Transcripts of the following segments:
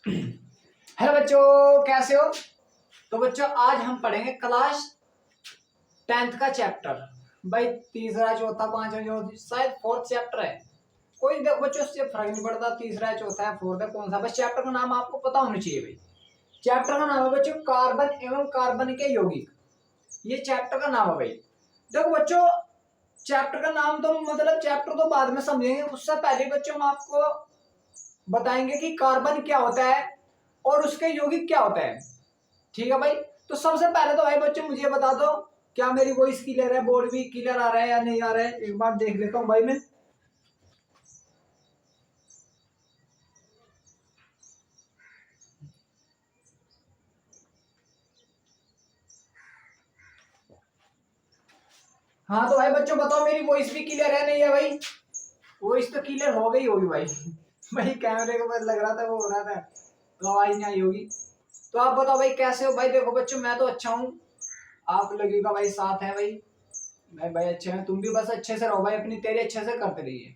Hello बच्चों, कैसे हो? तो बच्चों आज हम पढ़ेंगे क्लास 10th का चैप्टर। भाई तीसरा चौथा पांचवा जो शायद फोर्थ चैप्टर है। कोई देखो बच्चों, उससे फर्क नहीं पड़ता तीसरा है चौथा है फोर्थ है कौन सा, बस चैप्टर का नाम आपको पता होना चाहिए। भाई चैप्टर का नाम है बच्चों कार्बन एवं कार्बन के यौगिक। ये चैप्टर का नाम है भाई। देखो बच्चों, चैप्टर का नाम तो मतलब चैप्टर तो बाद में समझेंगे, उससे पहले बच्चों हम आपको बताएंगे कि कार्बन क्या होता है और उसके यौगिक क्या होता है। ठीक है भाई। तो सबसे पहले तो भाई बच्चों मुझे बता दो, क्या मेरी वॉइस क्लियर है, बोर्ड भी क्लियर आ रहा है या नहीं आ रहा है, एक बार देख लेता हूँ भाई मैं। हाँ तो भाई बच्चों बताओ, मेरी वॉइस भी क्लियर है नहीं है भाई? वॉइस तो क्लियर हो गई होगी भाई। भाई कैमरे के ऊपर लग रहा था वो हो रहा था तो आवाज नहीं आई होगी। तो आप बताओ भाई कैसे हो? भाई देखो बच्चों मैं तो अच्छा हूँ, आप लोगों का भाई साथ है भाई। मैं भाई अच्छे हैं, तुम भी बस अच्छे से रहो भाई, अपनी तैयारी अच्छे से करते रहिए।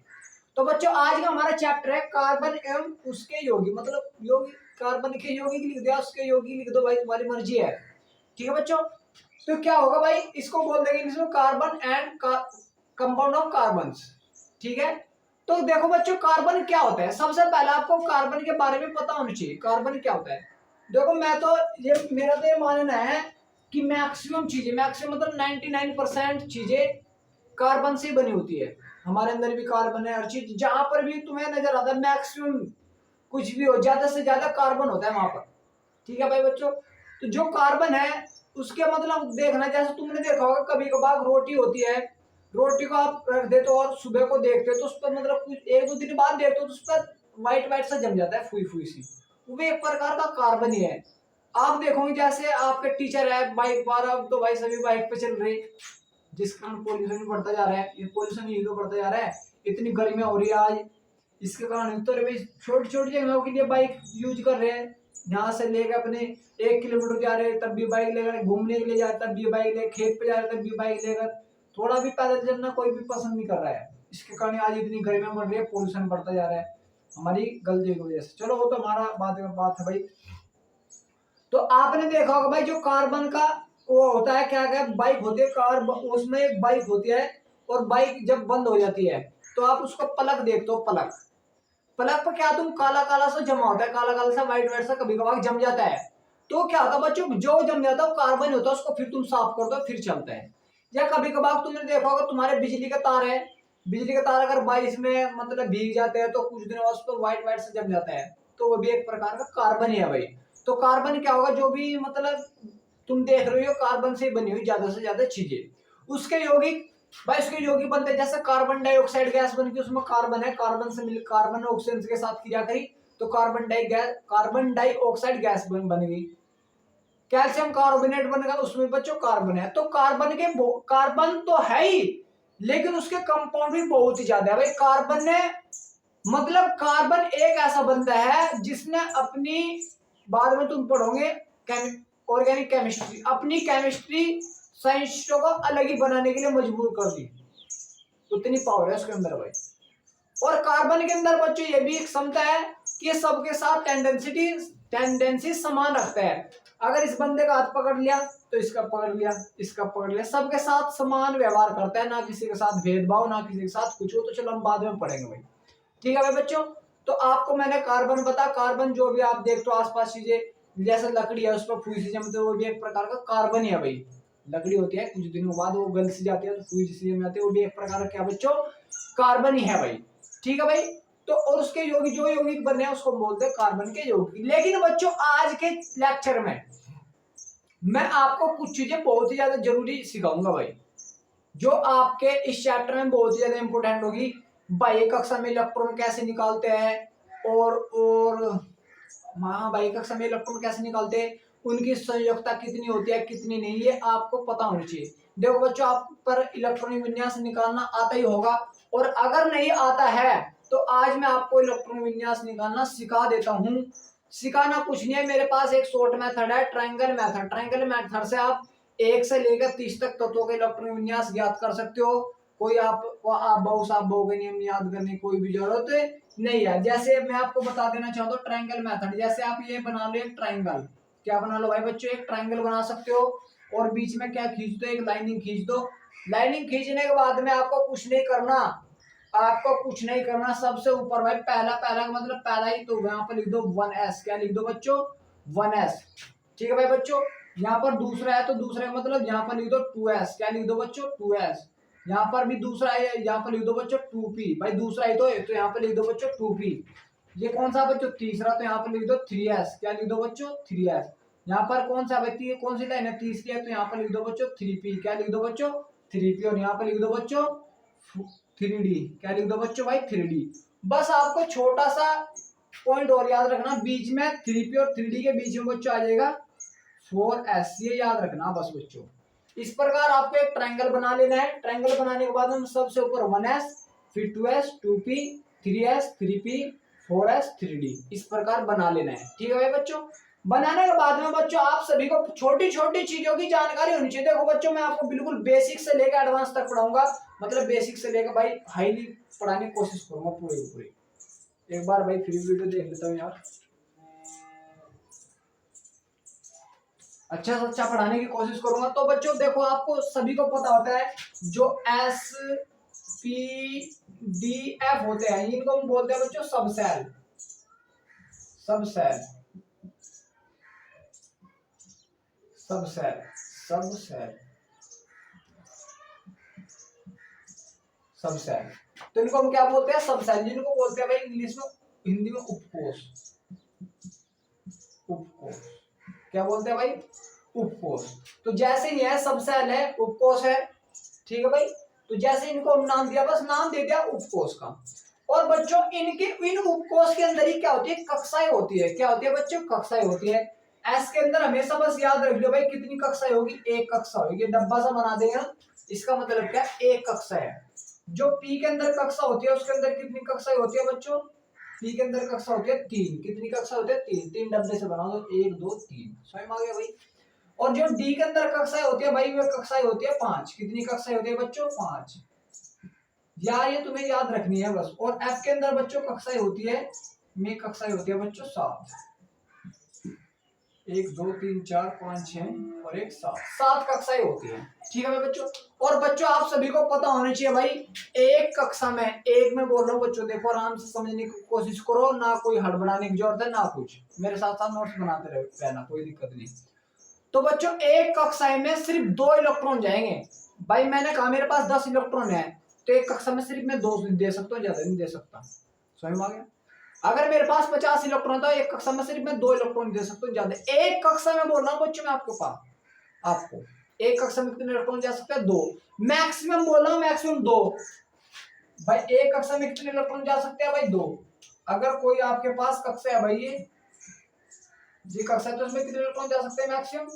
तो बच्चों आज का हमारा चैप्टर है कार्बन एवं उसके यौगिक, मतलब यौगिक कार्बन के यौगिक लिख दिया, उसके यौगिक लिख दो भाई, तुम्हारी मर्जी है। ठीक है बच्चों। तो क्या होगा भाई, इसको बोल देंगे इसमें carbon and compound of carbon. ठीक है। तो देखो बच्चों कार्बन क्या होता है, सबसे पहले आपको कार्बन के बारे में पता होना चाहिए कार्बन क्या होता है। देखो मैं तो ये मेरा तो ये मानना है कि मैक्सिमम चीजें, मैक्सिमम मतलब 99% चीजें कार्बन से बनी होती है। हमारे अंदर भी कार्बन है, हर चीज जहां पर भी तुम्हें नजर आता है मैक्सिमम कुछ भी हो, ज्यादा से ज्यादा कार्बन होता है वहां पर। ठीक है भाई बच्चों। तो जो कार्बन है उसके मतलब देखना, जैसे तुमने देखा होगा कभी कभार रोटी होती है, रोटी को आप रख देते हो और सुबह को देखते हो तो उस पर मतलब कुछ एक दो दिन बाद देखते हो तो उस पर व्हाइट व्हाइट सा जम जाता है, फुई फुई सी, वो भी एक प्रकार का कार्बन ही है। आप देखोगे जैसे आपके टीचर है बाइक पर, अब तो भाई सभी बाइक पे चल रहे, जिस कारण पोल्यूशन भी बढ़ता जा रहा है, ये पोल्यूशन ही तो बढ़ता जा रहा है। इतनी गर्मियां हो रही है आज, इसके कारण तो भाई छोटी छोटी जगहों के लिए बाइक यूज कर रहे हैं। यहाँ से लेकर अपने 1 किलोमीटर जा रहे हैं तब भी बाइक लेकर, घूमने के लिए जा रहे तब भी बाइक लेकर, खेत पे जा रहे तब भी बाइक लेकर, थोड़ा भी पैदल चलना कोई भी पसंद नहीं कर रहा है। इसके कारण आज इतनी गर्मियां बढ़ रही है, पोल्यूशन बढ़ता जा रहा है हमारी गलती की वजह से। चलो वो तो हमारा बात है भाई। तो आपने देखा होगा भाई जो कार्बन का वो होता है, क्या क्या बाइक होती है कार, उसमें एक बाइक होती है और बाइक जब बंद हो जाती है तो आप उसको पलक देखते हो, पलक पलक पर क्या तुम काला काला सा जमा होता है, काला काला सा व्हाइट व्हाइट सा कभी कभार जम जाता है। तो क्या होता है बच्चों, जो जम जाता है वो कार्बन होता है, उसको फिर तुम साफ करते हो फिर चलता है। या कभी कभार तुमने देखा होगा तुम्हारे बिजली का तार है, बिजली का तार अगर बारिश में मतलब भीग जाते हैं तो कुछ दिन बाद उस पर व्हाइट व्हाइट से जम जाता है, तो वो भी एक प्रकार का कार्बन ही है भाई। तो कार्बन क्या होगा, जो भी मतलब तुम देख रहे हो कार्बन से बनी हुई ज्यादा से ज्यादा चीजें। उसके यौगिक भाई, उसके यौगिक बनते हैं जैसे कार्बन डाइऑक्साइड गैस बन के उसमें कार्बन है, कार्बन से मिल कार्बन ने ऑक्सीजन के साथ क्रिया करी तो कार्बन डाइऑक्साइड गैस बन गई। कैल्शियम कार्बोनेट बनेगा उसमें बच्चों कार्बन है। तो कार्बन तो है ही, लेकिन उसके कंपाउंड भी बहुत ही ज्यादा है भाई। कार्बन ने मतलब कार्बन एक ऐसा बंदा है जिसने अपनी, बाद में तुम पढ़ोगे ऑर्गेनिक केमिस्ट्री, अपनी केमिस्ट्री साइंसों को अलग ही बनाने के लिए मजबूर कर दी, उतनी पावर है उसके अंदर भाई। और कार्बन के अंदर बच्चों ये भी एक क्षमता है कि ये सबके साथ टेंडेंसी समान रखता है। अगर इस बंदे का हाथ पकड़ लिया तो इसका पकड़ लिया, इसका पकड़ लिया, सबके साथ समान व्यवहार करता है, ना किसी के साथ भेदभाव, ना किसी के साथ कुछ हो। तो चलो हम बाद में पढ़ेंगे भाई। ठीक है भाई बच्चों। तो आपको मैंने कार्बन बता, कार्बन जो भी आप देखते हो आसपास चीजें जैसे लकड़ी है उस पर फूसी सी जमते, वो भी एक प्रकार का कार्बन ही है भाई। लकड़ी होती है कुछ दिनों बाद वो गल सी जाती है तो फूसी सी जम जाती है, वो भी एक प्रकार का क्या बच्चों, कार्बन ही है भाई। ठीक है भाई। तो और उसके यौगिक जो यौगिक बने हैं उसको बोलते हैं कार्बन के यौगिक। लेकिन बच्चों आज के लेक्चर में मैं आपको कुछ चीजें बहुत ही ज्यादा जरूरी सिखाऊंगा भाई, जो आपके इस चैप्टर में बहुत ही ज्यादा इंपोर्टेंट होगी। बाह्य कक्षा में इलेक्ट्रॉन कैसे निकालते हैं और बाह्य कक्षा में इलेक्ट्रॉन कैसे निकालते हैं, उनकी संयोजकता कितनी होती है कितनी नहीं, ये आपको पता होना चाहिए। देखो बच्चों आप पर इलेक्ट्रॉनिक विन्यास निकालना आता ही होगा, और अगर नहीं आता है तो आज मैं आपको इलेक्ट्रॉनिक विन्यास निकालना सिखा देता हूं। सिखाना कुछ नहीं है, मेरे पास एक शॉर्ट मेथड है ट्रायंगल मेथड। ट्रायंगल मेथड से आप 1 से लेकर 30 तक तत्वों के इलेक्ट्रॉनिक विन्यास ज्ञात कर सकते हो। कोई आप बहु साहब बहु के नियम याद करने की कोई भी जरूरत नहीं है। जैसे मैं आपको बता देना चाहता हूँ ट्रायंगल मेथड, जैसे आप ये बना लो एक ट्रायंगल, क्या बना लो भाई बच्चों, एक ट्रायंगल बना सकते हो और बीच में क्या खींच दो, एक लाइनिंग खींच दो। लाइनिंग खींचने के बाद में आपको कुछ नहीं करना, आपको कुछ नहीं करना, सबसे ऊपर भाई पहला पहला का मतलब पहला ही, तो यहाँ पर लिख दो 1s, क्या लिख दो बच्चों 1s। ठीक है भाई बच्चों, यहाँ पर दूसरा है तो दूसरे का मतलब यहाँ पर लिख दो 2s, क्या लिख दो बच्चों 2s। यहाँ पर भी दूसरा है, यहाँ पर लिख दो बच्चों 2p, भाई दूसरा ही तो है तो यहाँ पर लिख दो बच्चों 2p। ये कौन सा बच्चों तीसरा, तो यहाँ पर लिख दो 3s, क्या लिख दो बच्चों 3s। यहाँ पर कौन सा भाई कौन सी लाइन है तीसरी है, तो यहाँ पर लिख दो बच्चों 3p, क्या लिख दो बच्चों 3p। और यहाँ पर लिख दो बच्चों 3d, क्या लिख दो बच्चों भाई 3d। बस आपको छोटा सा पॉइंट और याद रखना, बीच में 3p और 3d के बीच में बच्चों आ जाएगा 4s, ये याद रखना बस बच्चों। इस प्रकार आपको एक ट्रायंगल बना लेना है। ट्रायंगल बनाने के बाद हम सबसे ऊपर 1s, फिर 2s, 2p, 3s, 3p, 4s, 3d, इस प्रकार बना लेना है। ठीक है भाई बच्चों, बनाने के बाद में बच्चों आप सभी को छोटी छोटी चीजों की जानकारी होनी चाहिए। देखो बच्चों मैं आपको बिल्कुल बेसिक से लेकर एडवांस तक पढ़ाऊंगा, मतलब बेसिक से लेकर भाई हाईली पढ़ाने की कोशिश करूंगा पूरे की पूरी। एक बार भाई फ्री वीडियो देख लेता हूँ यार, अच्छा से अच्छा पढ़ाने की कोशिश करूंगा। तो बच्चों देखो आपको सभी को पता होता है जो एस पी डी एफ होते हैं इनको हम बोलते हैं बच्चों सब सेल, सब सेल, सब सेल, सब सेल, सब सेल। तो इनको हम क्या बोलते हैं सब सेल, जिनको बोलते हैं भाई इंग्लिश में हिंदी में उपकोष, उपकोष, क्या बोलते हैं भाई उपकोष। तो जैसे ही है सब सेल है उपकोष है, ठीक है भाई। तो जैसे इनको हम नाम दिया, बस नाम दे दिया उपकोष का। और बच्चों इनके इन उपकोष के अंदर ही क्या होती है कक्षाएं होती है, क्या होती है बच्चों कक्षाएं होती है। एस के अंदर हमेशा बस याद रख लो भाई कितनी कक्षा होगी, एक कक्षा होगी, डब्बा सा बना देगा, इसका मतलब क्या एक कक्षा है। जो पी के अंदर कक्षा होती है उसके अंदर कितनी कक्षाएं होती है बच्चों, पी के अंदर कक्षा होती है 3, कितनी कक्षा होती है 3, 3 डब्बे से बना दो 1 2 3, समझ में आ गया भाई। और जो डी के अंदर कक्षाएं होती है भाई वो कक्षाएं होती है 5, कितनी कक्षाएं होती है बच्चों 5, यार ये तुम्हें याद रखनी है बस। और एफ के अंदर बच्चों कक्षाएं होती है, में कक्षाएं होती है बच्चों 7, 1 2 3 4 5 6 और 1 7, 7 कक्षाएं होती है। ठीक है बच्चों। और बच्चों आप सभी को पता होना चाहिए भाई एक कक्षा में, एक में बोल रहा हूँ बच्चों देखो आराम से समझने की कोशिश करो, ना कोई हड़बड़ाने की जरूरत है ना कुछ, मेरे साथ साथ नोट्स बनाते रहना कोई दिक्कत नहीं। तो बच्चों एक कक्षा में सिर्फ 2 इलेक्ट्रॉन जाएंगे। भाई मैंने कहा मेरे पास 10 इलेक्ट्रॉन है तो एक कक्षा में सिर्फ मैं 2 दे सकता हूँ, ज्यादा नहीं दे सकता, समझ में आ गया। अगर मेरे पास 50 इलेक्ट्रॉन था एक कक्षा में सिर्फ मैं 2 इलेक्ट्रॉन दे सकता हूँ, ज्यादा। एक कक्षा में बोल रहा हूँ बच्चों मैं आपके पास, आपको एक कक्षा में कितने इलेक्ट्रॉन जा सकते हैं 2, मैक्सिमम बोल रहा हूँ मैक्सिमम 2। भाई एक कक्षा में कितने इलेक्ट्रॉन जा सकते हैं भाई 2। अगर कोई आपके पास कक्षा है भाई ये कक्षा है तो उसमें कितने इलेक्ट्रॉन जा सकते हैं मैक्सिमम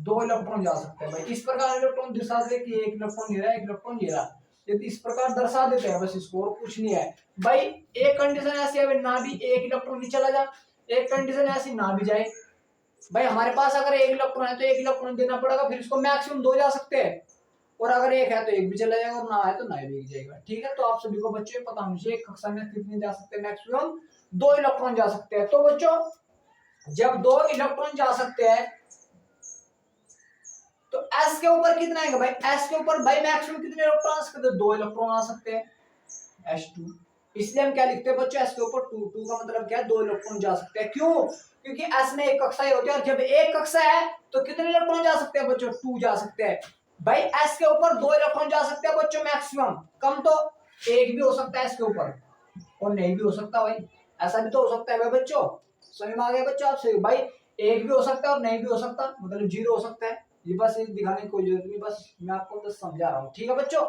2 इलेक्ट्रॉन जा सकते हैं भाई। इस प्रकार इलेक्ट्रॉन दर्शा दे कि एक इलेक्ट्रॉन ये रहा, एक इलेक्ट्रन ये रहा, यदि इस प्रकार दर्शा देते हैं बस इसको, और कुछ नहीं है भाई। एक कंडीशन ऐसी है ना भी एक इलेक्ट्रॉन भी चला जा, एक कंडीशन ऐसी ना भी जाए भाई। हमारे पास अगर एक इलेक्ट्रॉन है तो एक इलेक्ट्रॉन देना पड़ेगा, फिर इसको मैक्सिमम 2 जा सकते हैं, और अगर एक है तो एक भी चला जाएगा, और ना है तो ना भी जाएगा। ठीक है, तो आप सभी को बच्चों पता होना चाहिए कक्षा में कितने जा सकते हैं मैक्सिमम 2 इलेक्ट्रॉन जा सकते हैं। तो बच्चों जब 2 इलेक्ट्रॉन जा सकते हैं तो एस के ऊपर कितना आएगा भाई, एस के ऊपर भाई मैक्सिमम कितने इलेक्ट्रॉन आ सकते हैं, 2 इलेक्ट्रॉन आ सकते हैं H2। इसलिए हम क्या लिखते हैं बच्चों एस के ऊपर 2, 2 का मतलब क्या है 2 इलेक्ट्रॉन जा सकते हैं। क्यों, क्योंकि एस में एक कक्षा ही होती है, और जब एक कक्षा है तो कितने इलेक्ट्रॉन जा सकते हैं बच्चों 2 जा सकते हैं भाई। एस के ऊपर 2 इलेक्ट्रॉन जा सकते हैं बच्चों मैक्सिमम, कम तो एक भी हो सकता है एस के ऊपर, और नहीं भी हो सकता भाई, ऐसा भी तो हो सकता है भाई बच्चों, समझ में आ गया बच्चों आपसे भाई। एक भी हो सकता है और नहीं भी हो सकता, मतलब 0 हो सकता है, ये बस दिखाने की कोई जरूरत नहीं, बस मैं आपको बस समझा रहा हूँ। ठीक है बच्चों।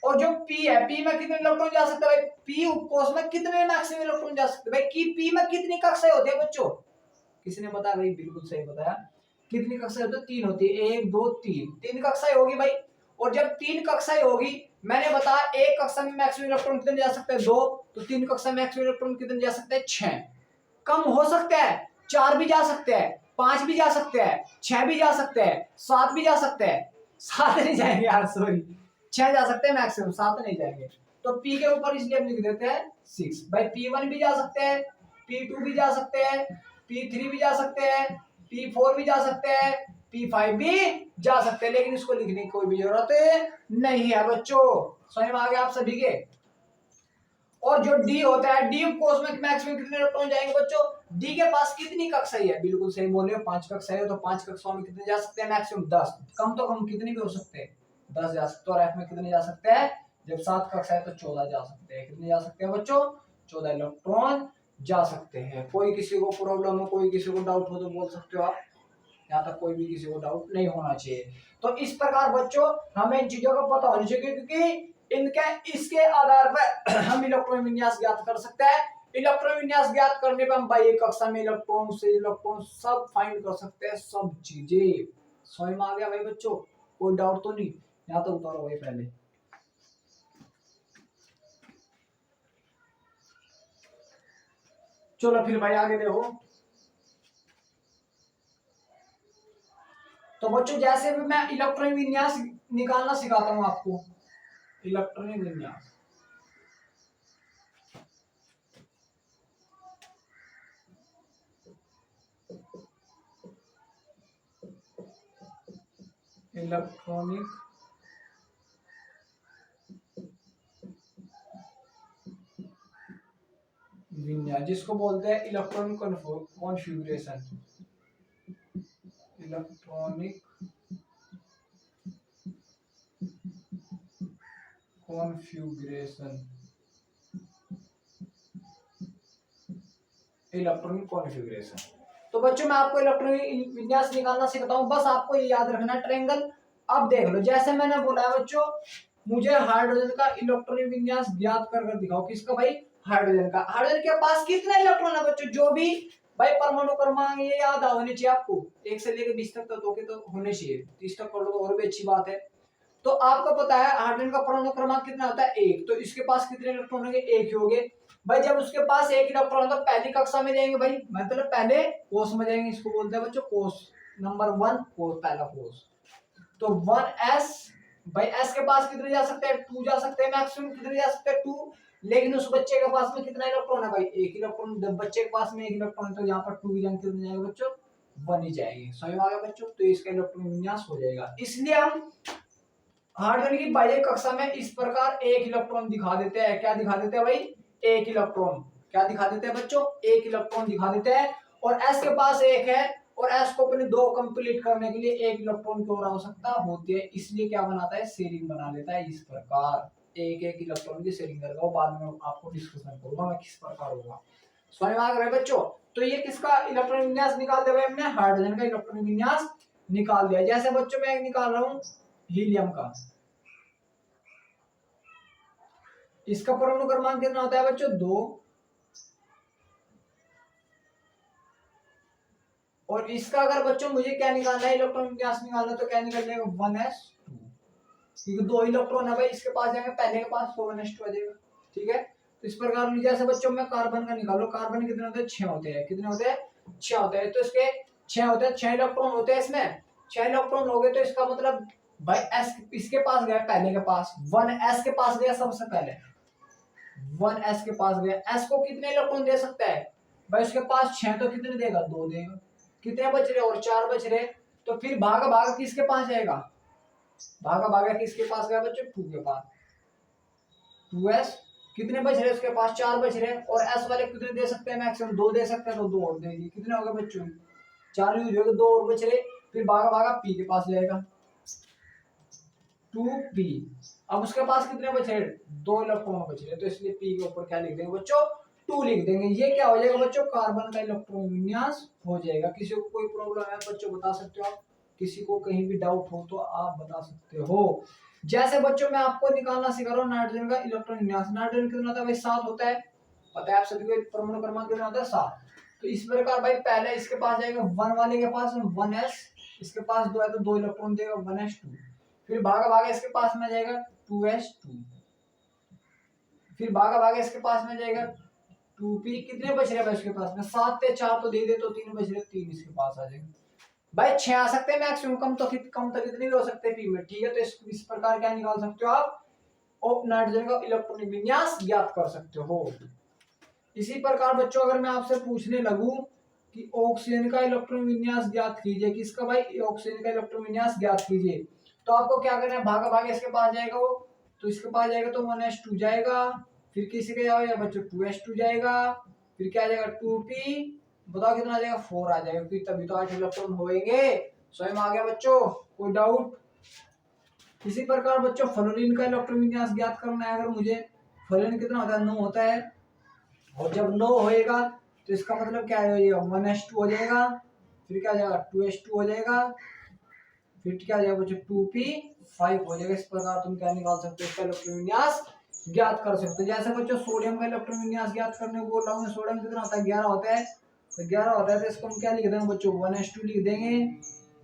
और जो पी है, पी में कितने इलेक्ट्रॉन जा सकते हैं भाई, पी उपकोष में कितने मैक्सिमम इलेक्ट्रॉन जा सकते हैं भाई, की पी में कितनी कक्षाएं होती है बच्चों, किसी ने बताया भाई, बिल्कुल सही बताया, कितनी कक्षाएं होती है 3 होती है, 1 2 3, 3 कक्षाएं होगी भाई। और जब 3 कक्षाएं होगी, मैंने बताया एक कक्षा में मैक्सिमम इलेक्ट्रॉन कितने जा सकते हैं 2, तो 3 कक्षा में मैक्सिमम इलेक्ट्रॉन कितने जा सकते हैं 6, कम हो सकते हैं 4 भी जा सकते हैं, 5 भी जा सकते हैं, 6 भी जा सकते हैं, 7 भी जा सकते हैं, 7 नहीं जाएंगे यार सॉरी, 6 जा सकते हैं मैक्सिमम, 7 नहीं जाएंगे। तो P के ऊपर इसलिए हम लिख देते हैं 6। भाई P1 भी जा सकते हैं, P2 भी जा सकते हैं, P3 भी जा सकते हैं, P4 भी जा सकते हैं, P5 भी जा सकते हैं, लेकिन इसको लिखने की कोई भी जरूरत नहीं है बच्चों। समझ में आ गया आप सभी के। और जो डी होता है, डी कोष में मैक्सिमम कितने इलेक्ट्रॉन जाएंगे बच्चों? डी के पास कितनी कक्षाएं है? बिल्कुल सही बोले हो, 5 कक्षाएं है, तो 5 कक्षाओं में कितने जा सकते हैं? मैक्सिमम 10। कम तो कम कितनी भी हो सकते हैं? 10 जा सकते हैं। और एफ में कितने जा सकते हैं? जब 7 कक्षा है तो 14 जा सकते हैं। कितने जा सकते हैं बच्चों? 14 इलेक्ट्रॉन जा सकते हैं। कोई किसी को प्रॉब्लम हो, कोई किसी को डाउट हो तो बोल सकते हो आप, यहाँ तक कोई भी किसी को डाउट नहीं होना चाहिए। तो इस प्रकार बच्चों हमें इन चीजों का पता होना चाहिए, क्योंकि इनके इसके आधार पर हम इलेक्ट्रॉन विन्यास ज्ञात कर सकते हैं। इलेक्ट्रॉन विन्यास ज्ञात करने पर हम बाई एक कक्षा में इलेक्ट्रॉन से इलेक्ट्रॉन सब फाइंड कर सकते हैं, सब चीजें। समझ में आ गया भाई बच्चों? कोई डाउट तो नहीं? यहाँ तो उतारो भाई पहले। चलो फिर भाई आगे देखो। तो बच्चों जैसे भी मैं इलेक्ट्रॉनिक विन्यास निकालना सिखाता हूं आपको, इलेक्ट्रॉनिक विन्यास, इलेक्ट्रॉनिक विन्यास जिसको बोलते हैं electronic configuration, electronic configuration, electronic configuration. तो बच्चों मैं आपको इलेक्ट्रॉनिक विन्यास निकालना सिखाता हूं, बस आपको ये याद रखना ट्रायंगल। अब देख लो, जैसे मैंने बोला है बच्चों, मुझे हाइड्रोजन का इलेक्ट्रॉनिक विन्यास ज्ञात कर दिखाओ। किसका भाई? हाइड्रोजन का। हाइड्रोजन के पास कितने इलेक्ट्रॉन है बच्चों? जो भी भाई परमाणु क्रमांक ये याद होने चाहिए आपको, 1 से लेकर 20 तक तो होने चाहिए। 30 तक कर लो तो और भी अच्छी बात है। तो आपको पता है हाइड्रोजन का परमाणु क्रमांक कितना होता है? 1। तो इसके पास कितने इलेक्ट्रॉन होंगे? 1 ही होंगे। भाई जब उसके पास 1 इलेक्ट्रॉन तो पहली कक्षा में जाएंगे भाई, मतलब पहले कोष में जाएंगे। इसको बोलते हैं बच्चों कोष नंबर 1, कोष पहला कोष। तो 1s, भाई s के पास कितने जा सकते हैं? 2 जा सकते हैं मैक्सिमम। कितने जा सकते हैं? 2। लेकिन उस बच्चे के पास में कितना इलेक्ट्रॉन है भाई? 1 इलेक्ट्रॉन। जब बच्चे के पास में 1 इलेक्ट्रॉन है तो यहाँ पर 2 जाएंगे, कितने जाएंगे बच्चों? 1 ही जाएंगे। समझ में आ गया बच्चों? तो इसका इलेक्ट्रॉन विन्यास हो जाएगा। इसलिए हम हाइड्रोजन की बाह्य कक्षा में इस प्रकार 1 इलेक्ट्रॉन दिखा देते हैं। क्या दिखा देते हैं भाई? 1 इलेक्ट्रॉन। क्या दिखा देते हैं बच्चों? 1 इलेक्ट्रॉन दिखा देते हैं। और s के पास 1 है, और s को अपने 2 कंप्लीट करने के लिए 1 इलेक्ट्रॉन की और आवश्यकता होती है। इसलिए क्या बनाता है? शेयरिंग बना लेता है। इस प्रकार 1 इलेक्ट्रॉन की शेयरिंग करेगा। वो बाद में आपको डिस्कशन करूंगा मैं किस प्रकार होगा। समझ में आ गया बच्चों? तो ये किसका इलेक्ट्रॉन विन्यास निकाल दिया हमने? हाइड्रोजन का इलेक्ट्रॉन विन्यास निकाल दिया। जैसे बच्चों मैं निकाल रहा हूं हीलियम का। इसका परमाणु क्रमांक कितना होता है बच्चों? 2। और इसका अगर बच्चों मुझे क्या निकालना है? इलेक्ट्रॉन विन्यास निकालना, तो क्या निकल जाएगा? 1s2। क्योंकि 2 इलेक्ट्रॉन है भाई, इसके पास जाएंगे पहले के पास, तो 1s2 आ जाएगा। ठीक है, तो इस प्रकार जैसे बच्चों में कार्बन का निकालो। कार्बन कितने होते हैं? 6 होते हैं। कितने होते हैं? 6 होते हैं। तो इसके 6 होते हैं, 6 इलेक्ट्रॉन होते हैं इसमें। 6 इलेक्ट्रॉन हो गए, तो इसका मतलब भाई s इसके पास गया पहले के पास, 1s के पास गया सबसे पहले, 1s के पास गया। s को कितने इलेक्ट्रॉन दे सकता है भाई? उसके पास 6, तो कितने देगा? 2 देगा। कितने बच रहे? और 4 बच रहे। तो फिर भागा भागा किसके पास जाएगा? भागा भागा किसके पास गया बच्चों? 2 के पास। 2s कितने बच रहे? उसके पास 4 बच रहे। और s वाले कितने दे सकते हैं? मैक्सिमम 2 दे सकते हैं, तो 2 और देंगे। कितने हो गए बच्चों? 4 यूज हो गए, 2 और बच रहे। फिर भागा भागा p के पास जाएगा, 2p। अब उसके पास कितने बचे? 2 इलेक्ट्रॉन बच रहे, तो इसलिए p के ऊपर क्या लिख देंगे बच्चों? 2 लिख देंगे। ये क्या हो जाएगा बच्चों? कार्बन का इलेक्ट्रॉन विन्यास हो जाएगा। किसी को कोई प्रॉब्लम है बच्चों बता सकते हो आप? किसी को कहीं भी डाउट हो तो आप बता सकते हो। जैसे बच्चों मैं आपको निकालना सिखा रहा हूँ नाइट्रोजन का इलेक्ट्रॉन विन्यास। नाइट्रोजन कितना होता है भाई? 7 होता है। पता है आप सभी को परमाणु क्रमांक कितना होता है? 7। तो इस प्रकार भाई पहले इसके पास जाएगा 1 वाले के पास 1s, इसके पास 2 है तो 2 इलेक्ट्रॉन देगा, 1s2। फिर भागा भागा इसके पास में जाएगा 2s2। फिर भागा भागा इसके पास में जाएगा 2p। कितने बच रहे भाई उसके पास में? 7 थे, 4 तो दे दे, तो 3 बच रहे, 3 इसके पास आ जाएगा। भाई 6 आ सकते हैं मैक्सिमम, कम तो कितने भी हो सकते हैं पी में, ठीक है। तो इस प्रकार क्या निकाल सकते हो आप, नाइट्रोजन का इलेक्ट्रॉनिक विन्यास ज्ञात कर सकते हो। इसी प्रकार बच्चों अगर मैं आपसे पूछने लगूं कि ऑक्सीजन का इलेक्ट्रॉन विन्यास ज्ञात कीजिए, किसका भाई, ऑक्सीजन का इलेक्ट्रॉन विन्यास ज्ञात कीजिए, तो आपको क्या करना है, भागा भागे इसके पास जाएगा वो, तो इसके पास जाएगा तो 1s2 जाएगा, फिर किसी के जाएगा बच्चों 2s2 जाएगा, फिर क्या आ जाएगा 2p, बताओ कितना आ जाएगा 4 आ जाएगा, क्योंकि तभी तो 8 इलेक्ट्रॉन होएंगे। स्वयं आ गया बच्चों, कोई डाउट। इसी प्रकार बच्चों फ्लोरीन का इलेक्ट्रॉन विन्यास ज्ञात करना है, अगर मुझे फ्लोरीन कितना होता है 9 होता है, और जब 9 होएगा तो इसका मतलब क्या है, ये 1s2 हो जाएगा, फिर क्या हो जाएगा 2s2 हो जाएगा, फिर क्या हो जाएगा बच्चों 2p5 हो जाएगा। इस प्रकार तुम क्या निकाल सकते हो, इसका इलेक्ट्रॉन विन्यास ज्ञात कर सकते हो। जैसे बच्चों सोडियम का इलेक्ट्रॉन विन्यास ज्ञात करने को बोल रहा हूँ, सोडियम कितना होता है 11 होता है, तो 11 होता है तो इसको हम क्या लिख देंगे बच्चों 1s2 लिख देंगे,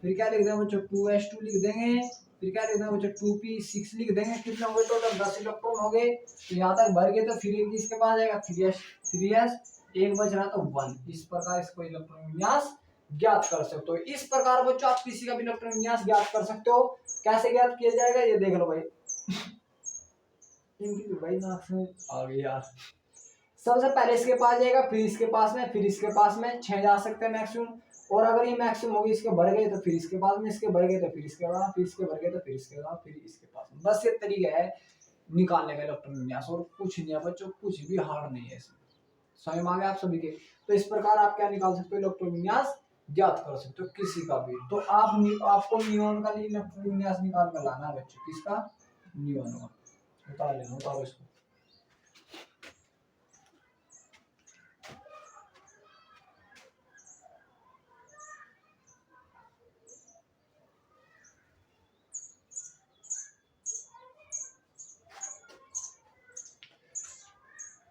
फिर क्या लिख देंगे बच्चों 2s2 लिख देंगे, फिर क्या लिख देंगे बच्चों 2p6 लिख देंगे। कितने हो गए टोटल 10 इलेक्ट्रॉन हो गए, तो यहाँ तक भर गए, तो फिर किसके पास जाएगा 3s, एक बच रहा तो 1। इस प्रकार इसको इलेक्ट्रॉन विन्यास ज्ञात कर सकते हो। इस प्रकार बच्चों आप किसी का भी इलेक्ट्रॉन विन्यास ज्ञात कर सकते हो। कैसे ज्ञात किया जाएगा ये देख लो भाई, इनकी भाई नाक में आ गई यार। सबसे पहले इसके पास जाएगा, फिर इसके पास में, फिर इसके पास में 6 जा सकते हैं मैक्सिमम, और अगर ये मैक्सिमम होगी इसके बढ़ गए तो फिर इसके पास में, इसके बढ़ गए तो फिर इसके बाद, फिर इसके बढ़ गए तो फिर इसके बाद, फिर इसके पास में। बस ये तरीका है निकालने का इलेक्ट्रॉन विन्यास, और कुछ नहीं है बच्चों, कुछ भी हार्ड नहीं है इसमें। समझ आ गया आप सभी के। तो इस प्रकार आप क्या निकाल सकते हो, इलेक्ट्रॉन विन्यास ज्ञात कर सकते हो किसी का भी। तो आपको नियॉन का इलेक्ट्रॉन विन्यास निकाल कर लाना है बच्चों, किसका, नियॉन का। उतार लेना, उतारो इसको।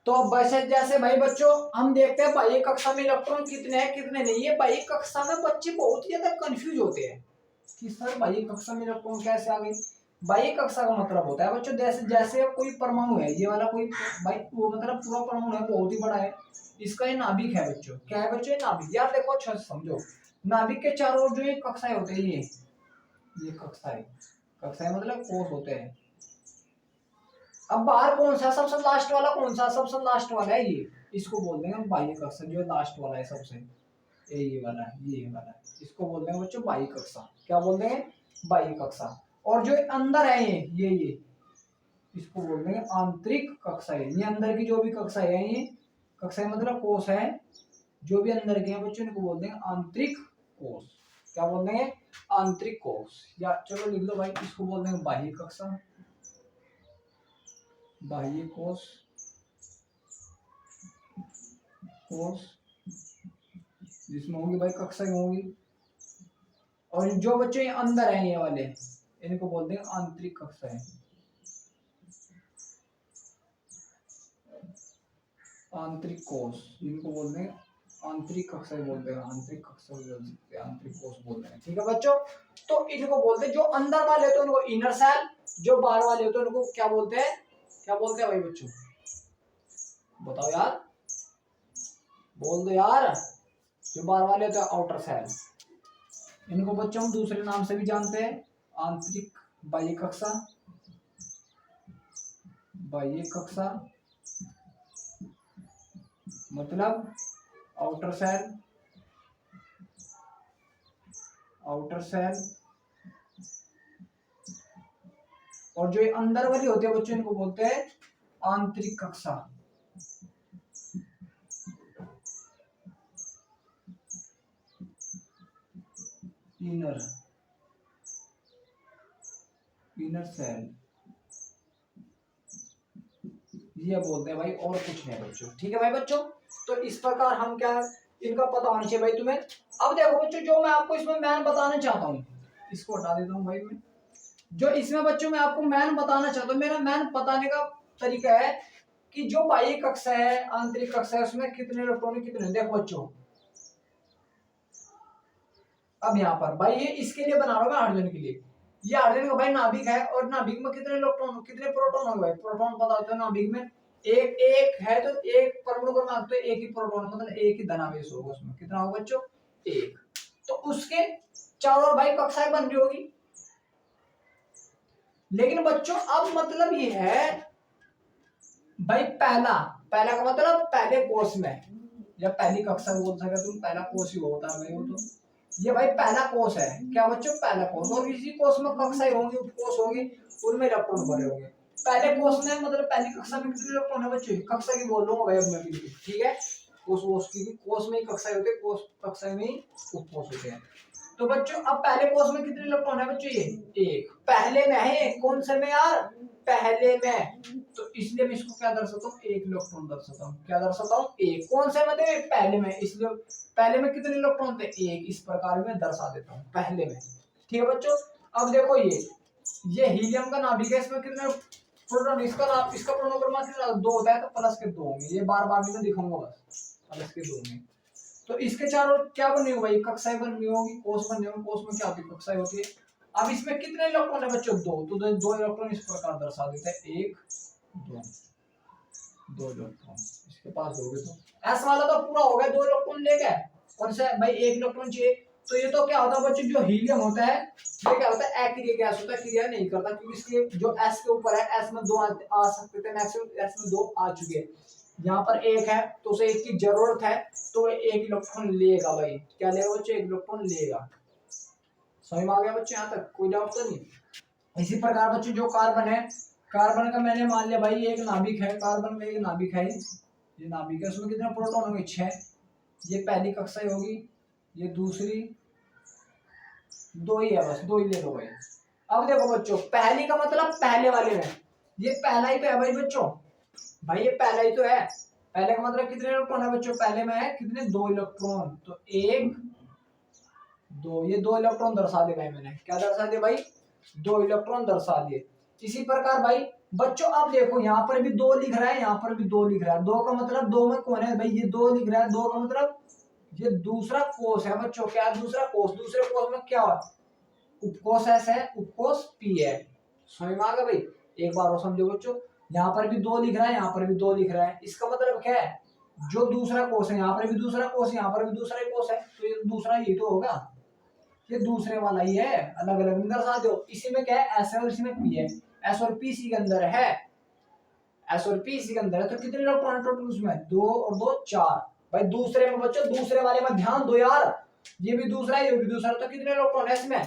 तो अब वैसे जैसे भाई बच्चों हम देखते हैं बाह्य कक्षा में इलेक्ट्रॉन कितने हैं कितने नहीं है। बाह्य कक्षा में बच्चे बहुत ही ज्यादा कंफ्यूज होते हैं कि सर बाह्य कक्षा में इलेक्ट्रॉन कैसे आ गई। बाह्य कक्षा का मतलब होता है बच्चों, जैसे जैसे कोई परमाणु है, ये वाला कोई भाई वो मतलब पूरा परमाणु है, बहुत ही बड़ा है, इसका ये नाभिक है बच्चों। क्या है बच्चों, ये नाभिक। यार देखो अच्छा से समझो, नाभिक के चारों ओर जो ये कक्षाएं होते हैं, ये कक्षाएं मतलब कोष होते हैं। अब बाहर कौन सा सबसे लास्ट वाला, कौन सा सबसे लास्ट वाला है, ये इसको बोल देंगे हम बाह्य कक्षा, जो लास्ट वाला है सबसे, ये वाला है, ये वाला है, इसको बोल देंगे बच्चों बाह्य कक्षा। क्या बोल देंगे, बाह्य कक्षा। और जो अंदर है ये इसको बोल देंगे आंतरिक कक्षाएं। ये अंदर की जो भी कक्षाएं हैं, ये कक्षाएं मतलब कोष है, जो भी अंदर के हैं बच्चों इनको बोल देंगे आंतरिक कोष। क्या बोल देंगे, आंतरिक कोष। या चलो लिख लो भाई, इसको बोल देंगे बाह्य कक्षा, बाह्य कोष, कोष जिसमें होंगी भाई कक्षाएं होंगी। और जो बच्चों ये अंदर है ये वाले, इनको बोलते हैं आंतरिक कक्षाएं, आंतरिक कोष, इनको बोलते हैं आंतरिक कक्षाएं बोलते हैं, आंतरिक कक्षा बोल सकते हैं, आंतरिक कोष बोलते हैं, ठीक है बच्चों। तो इनको बोलते हैं, जो अंदर वाले होते हैं उनको इनर सेल, जो बाहर वाले होते हैं उनको क्या बोलते हैं, क्या बोलते हैं भाई बच्चों, बताओ यार, बोल दो यार। जो बाहर वाले होते हैं आउटर सेल, इनको बच्चों हम दूसरे नाम से भी जानते हैं, आंतरिक बाह्य कक्षा, बाह्य कक्षा मतलब आउटर सेल, आउटर सेल। और जो अंदर वाली होती है बच्चों इनको बोलते हैं आंतरिक कक्षा, इनर, इनर सेल, ये बोलते हैं भाई, और कुछ नहीं बच्चों, ठीक है भाई बच्चों। तो इस प्रकार हम क्या, इनका पता होना चाहिए भाई तुम्हें। अब देखो बच्चों, जो मैं आपको इसमें मैन बताना चाहता हूँ, इसको हटा देता हूँ भाई मैं। जो इसमें बच्चों मैं आपको मैन बताना चाहता हूँ, मेरा मैन बताने का तरीका है कि जो बाह्य कक्षा है, आंतरिक कक्षा है, उसमें कितने इलेक्ट्रॉन कितने। देखो बच्चों, अब यहाँ पर भाई ये इसके लिए बना रहा हूँ मैं हाइड्रोजन के लिए, ये हाइड्रोजन का भाई नाभिक है, और नाभिक में कितने इलेक्ट्रॉन कितने प्रोटॉन हो गए, प्रोटॉन पता होता है नाभिक में, एक एक है, तो एक परमाणु क्रमांक तो एक ही प्रोटॉन मतलब एक ही धनावेश होगा उसमें, कितना होगा बच्चों, एक। तो उसके चारों ओर भाई कक्षाएं बन रही होगी। लेकिन बच्चों अब मतलब ये है भाई, पहला पहला का मतलब पहले कोर्स में, जब पहली कक्षा बोल सके तुम, पहला कोर्स ही होता है भाई वो तो। ये भाई पहला कोर्स है क्या बच्चों, पहला कोर्स। और इसी कोर्स में कक्षाएं होंगी, उपकोर्स होंगे, उनमें इलेक्ट्रॉन भरे होंगे। पहले कोर्स में मतलब पहली कक्षा में कितने इलेक्ट्रॉन है बच्चों, कक्षा की बोल रहा हूँ भाई अब मैं भी, ठीक है। कोर्स की कोर्स में ही कक्षाएं होते हैं, कोर्स कक्षा में ही उपकोर्स होते हैं। तो बच्चों अब पहले कोर्स में कितने इलेक्ट्रॉन है बच्चों, ये एक पहले में है। कौन से में यार, पहले में। तो इसलिए मैं इसको क्या दर्शाता हूँ, एक इलेक्ट्रॉन दर्शाता हूँ। क्या दर्शाता हूँ, एक। कौन से में थे, पहले में, इसलिए पहले में कितने इलेक्ट्रॉन थे, एक। इस प्रकार में दर्शा देता हूँ पहले में, ठीक है बच्चों। अब देखो ये हीलियम का नाभिक है, इसमें कितने प्रोटॉन, इसका नाम, इसका प्रोटॉन क्रमांक कितना, 2 होता है, तो प्लस के 2 होंगे। ये बार बार नहीं मैं दिखाऊंगा, बस प्लस के 2 होंगे। तो इसके चारों क्या बनी होगी भाई, कक्षाएं बनी होगी, कोष बने होंगे। कोष में क्या होती है, कक्षाएं होती है। अब इसमें कितने इलेक्ट्रॉन है बच्चों, 2। तो 2 इलेक्ट्रॉन इस प्रकार दर्शा देते हैं, 1 2 2 इलेक्ट्रॉन इसके पास हो गए। तो एस वाला तो पूरा हो गया, 2 इलेक्ट्रॉन ले गए। और से भाई 1 इलेक्ट्रॉन चाहिए। तो ये तो क्या होता है बच्चों, जो हीलियम होता है ये क्या होता है, अक्रिय गैस होता है, क्रिया नहीं करता, क्योंकि इसके जो एस के ऊपर है, एस में 2 आ सकते थे मैक्सिमम, एस में 2 आ चुके हैं। यहाँ पर 1 है तो उसे 1 की जरूरत है, तो 1 इलेक्ट्रॉन लेगा भाई। क्या लेगा बच्चों, 1 इलेक्ट्रॉन लेगा। समझ में आ गया बच्चों, यहाँ तक कोई डाउट तो नहीं। इसी प्रकार बच्चों जो कार्बन है, कार्बन का मैंने मान लिया भाई एक नाभिक है, कार्बन में एक नाभिक है, ये नाभिक है, उसमें कितने प्रोटॉन होंगे, 6। ये पहली कक्षा होगी, ये दूसरी, 2 ही है, बस 2 ही ले लो भाई। अब देखो बच्चों, पहली का मतलब पहले वाले में, ये पहला ही तो है भाई बच्चों, भाई ये पहला ही तो है। पहले का मतलब कितने इलेक्ट्रॉन है बच्चों, पहले में है कितने, 2 इलेक्ट्रॉन। तो 1 2, ये 2 इलेक्ट्रॉन दर्शा दिए भाई मैंने। क्या दर्शा दिए भाई, 2 इलेक्ट्रॉन दर्शा दिए। इसी प्रकार भाई बच्चों अब देखो, यहाँ पर भी 2 लिख रहा है, यहाँ पर भी 2 लिख रहा है। 2 का मतलब 2 में कौन है भाई, ये 2 लिख रहा है। 2 का मतलब ये दूसरा कोष है बच्चों। क्या दूसरा कोष, दूसरे कोष में क्या है, उपकोष एस है, उपकोष पी है। समझ में आ गया भाई, एक बार और समझो बच्चों। यहाँ पर भी 2 लिख रहा है, यहाँ पर भी 2 लिख रहा है। इसका मतलब क्या है, जो दूसरा कोष है, यहाँ पर भी दूसरा कोष, यहाँ पर भी दूसरा कोष है, तो ये दूसरा ही तो होगा, ये दूसरे वाला ही है। अलग अलग नहीं दर्शा दो। इसी में क्या है, एस है और इसी में पी है। एस और पी इसी के अंदर है, एस और पी इसी के अंदर है। तो कितने इलेक्ट्रॉन टोटल उसमें, 2 और 2 4। भाई दूसरे में बच्चों, दूसरे वाले में ध्यान दो यार, ये भी दूसरा है, ये भी दूसरा। तो कितने इलेक्ट्रॉन है इसमें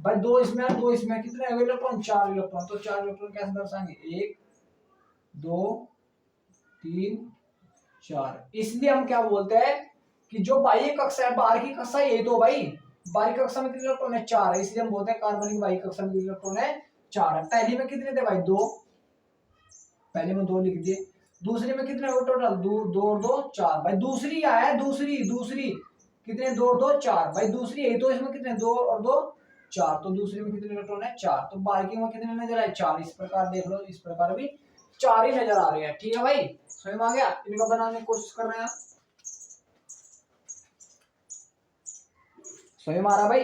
भाई, 2 इसमें और 2 इसमें, कितने इलेक्ट्रॉन, 4 इलेक्ट्रॉन। तो 4 इलेक्ट्रॉन कैसे दर्शाएंगे, 1 2 3 4। इसलिए हम क्या बोलते हैं कि जो बाह्य कक्षा है, बाहर की कक्षा यही तो भाई, बाहरी कक्षा में कितने इलेक्ट्रॉन है, 4 है। इसलिए हम बोलते हैं कार्बन की बाह्य कक्षा में कितने इलेक्ट्रॉन है, 4 है। पहली में कितने थे भाई, 2, पहले में 2 लिख दिए। दूसरी में कितने हो टोटल, 2 और 2 4। भाई दूसरी आया है, दूसरी दूसरी कितने, 2 और 2 4। भाई दूसरी यही तो, इसमें कितने, 2 और 2 4। तो दूसरी में कितने इलेक्ट्रॉन है, 4। तो बाकी में कितने नजर आए, 4। इस प्रकार देख लो, इस प्रकार भी 4 ही नजर आ रहे हैं, ठीक है भाई। समझ में आ गया, इनका बनाने की कोशिश कर रहे हैं, समझ में आ रहा भाई।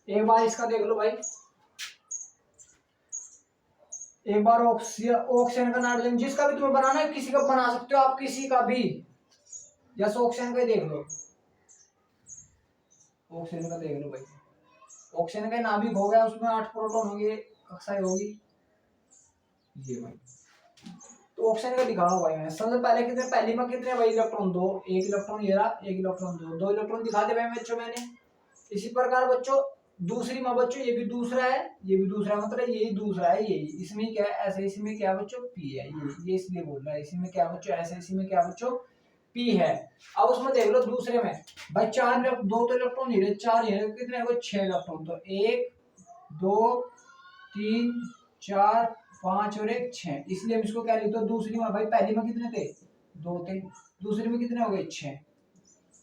एक बार इसका देख लो भाई, एक बार ऑक्सीजन का नाइट्रोजन, जिसका भी तुम्हें बनाना है, किसी का बना सकते हो आप, किसी का भी। जैसे ऑक्सीजन का देख लो, ऑक्सीजन का देख लो भाई, ऑक्सीजन का नाभिक हो गया, उसमें 8 प्रोटॉन होंगे, कक्षाएं होगी ये भाई। तो ऑक्सीजन का दिखा रहा हूँ भाई मैं। सबसे पहले कितने, पहली में कितने भाई इलेक्ट्रॉन, 2, 1 इलेक्ट्रॉन ये रहा, 1 इलेक्ट्रॉन 2 इलेक्ट्रॉन दिखा दे भाई बच्चों मैंने। इसी प्रकार बच्चों दूसरी में बच्चों, ये भी दूसरा है, ये भी दूसरा है, मतलब यही दूसरा है, यही। इसमें क्या है, ऐसे, इसमें क्या बच्चों, पी है, ये इसलिए बोल रहा है। इसी में क्या बच्चों, ऐसे, इसी में क्या बच्चों, पी है। अब उसमें देख लो दूसरे में भाई, 4 2 तो इलेक्ट्रॉन ही रहे, 4 ही रहे, कितने हो, 6 इलेक्ट्रॉन। तो 1 2 3 4 5 और 1 6। इसलिए हम इसको क्या लिखते हैं, दूसरी में भाई, पहली में कितने थे, 2 थे, दूसरी में कितने हो गए, 6।